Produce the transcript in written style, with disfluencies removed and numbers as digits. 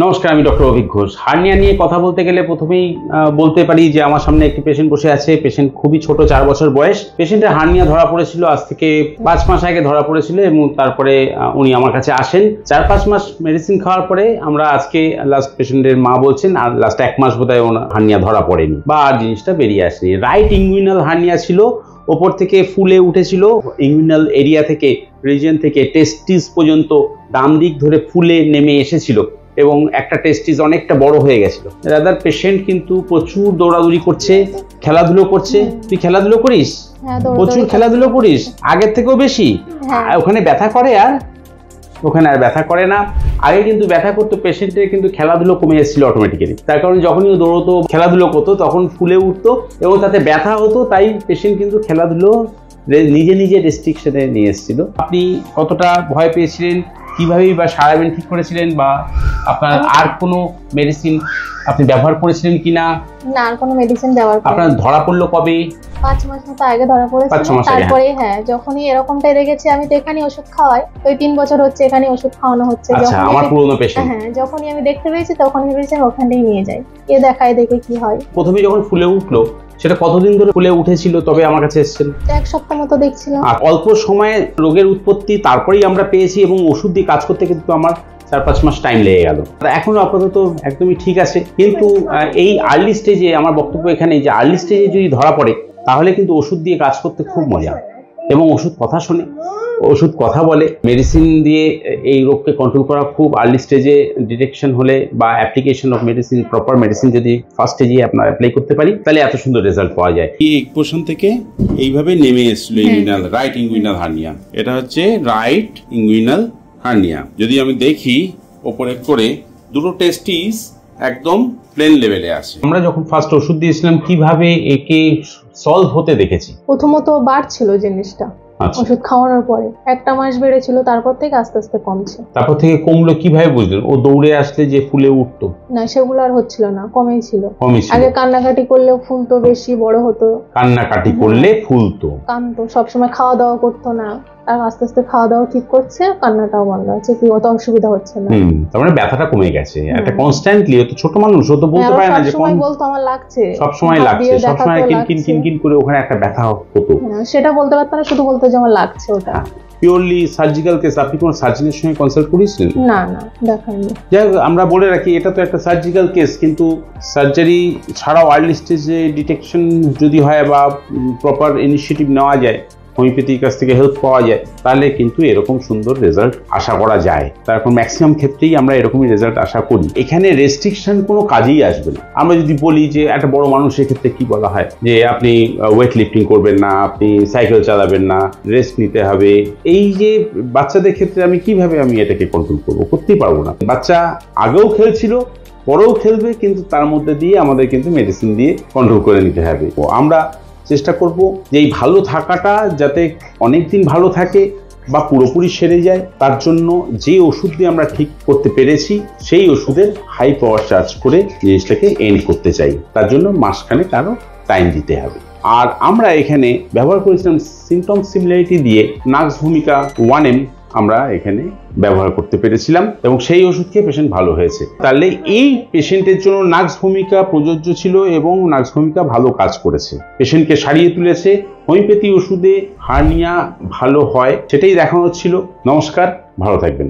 নমস্কার, আমি doctor Abhik Ghosh. Hernia নিয়ে কথা বলতে গেলে প্রথমেই বলতে পারি যে আমার সামনে একটি পেশেন্ট বসে আছে। পেশেন্ট খুবই ছোট, 4 বছর বয়স। পেশেন্টের হার্নিয়া ধরা পড়েছিল আজ থেকে 5 মাস আগে ধরা পড়েছিল এবং তারপরে উনি আমার কাছে আসেন। 4-5 মাস মেডিসিন খাওয়ার পরে আমরা আজকে লাস্ট পেশেন্টের মা বলছেন আর লাস্ট 1 মাস বোধহয় ওনার হার্নিয়া ধরা পড়েনি বা আর জিনিসটা বেরিয়ে আসেনি। রাইট ইঙ্গুইনাল হার্নিয়া ছিল, ওপর থেকে ফুলে উঠেছিল, ইঙ্গুইনাল এরিয়া থেকে রিজিয়ন থেকে টেস্টিস পর্যন্ত ডান দিক ধরে ফুলে নেমে এসেছিল এবং একটা টেস্টিস অনেকটা বড় হয়ে গেছিল। রাদার পেশেন্ট কিন্তু প্রচুর দৌড়াদৌড়ি করছে, খেলাধুলো করছে। তুই খেলাধুলো করিস? প্রচুর খেলাধুলো করিস, আগের থেকেও বেশি। ওখানে ব্যথা করে? আর ওখানে আর ব্যথা করে না। আগে কিন্তু ব্যথা করতো, পেশেন্টের কিন্তু খেলাধুলো কমে এসেছিল অটোমেটিক্যালি। তার কারণ যখনই দৌড়তো, খেলাধুলো করতো, তখন ফুলে উঠতো এবং তাতে ব্যথা হতো। তাই পেশেন্ট কিন্তু খেলাধুলো নিজে নিজে রেস্ট্রিকশনে নিয়ে এসেছিল। আপনি কতটা ভয় পেয়েছিলেন, কিভাবেই বা সারাবেন ঠিক করেছিলেন, বা আপনার আর কোনো মেডিসিন আপনি ব্যবহার করেছিলেন কিনা? না, আর কোনো মেডিসিন ব্যবহার করিনি। আপনার ধরা পড়লো কবে? 5 মাস মতো আগে ধরা পড়েছিল। তারপরে যখনই এরকমটাই দেখেছি, আমি তো এখানে ওষুধ খাওয়াই, ওই 3 বছর হচ্ছে এখানে ওষুধ খাওয়ানো হচ্ছে। আচ্ছা, আমার পুরনো পেশেন্ট। যখনই আমি দেখতে পেয়েছি তখনই ভেবেছিলাম ওখানেই নিয়ে যাই, দেখায় দেখে কি হয়। প্রথমে যখন ফুলে উঠলো, সেটা কতদিন ধরে ফুলে উঠেছিল তবে আমার কাছে এসেছেন? 1 সপ্তাহ মতো দেখছিলাম। আর অল্প সময়ে রোগের উৎপত্তি তারপরেই আমরা পেয়েছি এবং ওষুধ দিয়ে কাজ করতে কিন্তু আমার 4-5 মাস টাইম লেগে গেল। এখনো আপাতত একদমই ঠিক আছে, কিন্তু এই আর্লি স্টেজে আমার বক্তব্য এখানে যে আর্লি স্টেজে যদি ধরা পড়ে তাহলে কিন্তু ওষুধ দিয়ে কাজ করতে খুব মজা, এবং ওষুধ কথা শোনে, ওষুধ কথা বলে। মেডিসিন দিয়ে এই রোগকে কন্ট্রোল করা খুব আর্লি স্টেজে ডিটেকশন হলে বা application of medicine, proper medicine যদি ফার্স্ট স্টেজে আপনার অ্যাপ্লাই করতে পারি তাহলে এত সুন্দর রেজাল্ট পাওয়া যায়। এই পোর্শন থেকে এইভাবে নেমে এসেছিল ইঙ্গুইনাল, রাইট ইঙ্গুইনাল হার্নিয়া। এটা হচ্ছে রাইট ইঙ্গুইনাল হার্নিয়া। যদি আমি দেখি ওপরে করে দুটো টেস্টিস একদম প্লেন লেভেলে আসে। আমরা যখন ফার্স্ট ওষুধ দিয়েছিলাম কিভাবে একে সলভ হতে দেখেছি? প্রথমত বাড়ছিল জিনিসটা, ওষুধ খাওয়ানোর পরে 1 মাস বেড়েছিল, তারপর থেকে আস্তে আস্তে কমছে। তারপর থেকে কমলো কিভাবে বুঝলেন? ও দৌড়ে আসলে যে ফুলে উঠতো? না, সেগুলো আর হচ্ছিল না, কমেই ছিল। আগে কান্নাকাটি করলেও ফুলতো, বেশি বড় হতো। কান্নাকাটি করলে ফুলতো, কাঁদতো, সবসময় খাওয়া দাওয়া করতো না। আর আস্তে আস্তে খাওয়া দাওয়া ঠিক করছে, কান্নাটাও বন্ধ হচ্ছে, কি অত অসুবিধা হচ্ছে না। তার মানে ব্যথাটা কমে গেছে। একটা কনস্ট্যান্টলি, ও তো ছোট মানুষ, ও তো বলতে পারে না যে সবসময় বলতো আমার লাগছে, সবসময় লাগছে, সবসময় কিনকিন কিনকিন করে ওখানে একটা ব্যথা হতো। সেটা বলতে পারতো না, শুধু বলতো যে আমার লাগছে। ওটা পিওরলি সার্জিক্যাল কেস। আপনি কোন সার্জনের সঙ্গে কনসাল্ট করেছিলেন? না না, দেখাইনি। যাই হোক, আমরা বলে রাখি এটা তো একটা সার্জিক্যাল কেস, কিন্তু সার্জারি ছাড়াও আর্লি স্টেজে ডিটেকশন যদি হয় বা প্রপার ইনিশিয়েটিভ নেওয়া যায়, হোমিওপ্যাথির কাছ থেকে হেল্প পাওয়া যায়, তাহলে কিন্তু এরকম সুন্দর রেজাল্ট আশা করা যায়। তারপর ম্যাক্সিমাম ক্ষেত্রেই আমরা এরকমই রেজাল্ট আশা করি। এখানে রেস্ট্রিকশন কোনো কাজেই আসবে না। আমরা যদি বলি যে একটা বড় মানুষের ক্ষেত্রে কি বলা হয় যে আপনি ওয়েট লিফটিং করবেন না, আপনি সাইকেল চালাবেন না, রেস্ট নিতে হবে। এই যে বাচ্চাদের ক্ষেত্রে আমি কিভাবে এটাকে কন্ট্রোল করবো? করতেই পারবো না। বাচ্চা আগেও খেলছিল, পরেও খেলবে, কিন্তু তার মধ্যে দিয়ে আমাদের কিন্তু মেডিসিন দিয়ে কন্ট্রোল করে নিতে হবে। আমরা চেষ্টা করব যে এই ভালো থাকাটা যাতে অনেকদিন ভালো থাকে বা পুরোপুরি সেরে যায়, তার জন্য যে ওষুধ দিয়ে আমরা ঠিক করতে পেরেছি সেই ওষুধের হাই পাওয়ার চার্জ করে জিনিসটাকে এন্ড করতে চাই। তার জন্য মাসখানেক আরও টাইম দিতে হবে। আর আমরা এখানে ব্যবহার করেছিলাম সিমটম সিমিলারিটি দিয়ে নাক্স ভূমিকা 1M আমরা এখানে ব্যবহার করতে পেরেছিলাম এবং সেই ওষুধ খেয়ে পেশেন্ট ভালো হয়েছে। তাহলে এই পেশেন্টের জন্য নাক্স ভূমিকা প্রযোজ্য ছিল এবং নাক্স ভূমিকা ভালো কাজ করেছে, পেশেন্টকে সারিয়ে তুলেছে। হোমিওপ্যাথি ওষুধে হার্নিয়া ভালো হয় সেটাই দেখানো ছিল। নমস্কার, ভালো থাকবেন।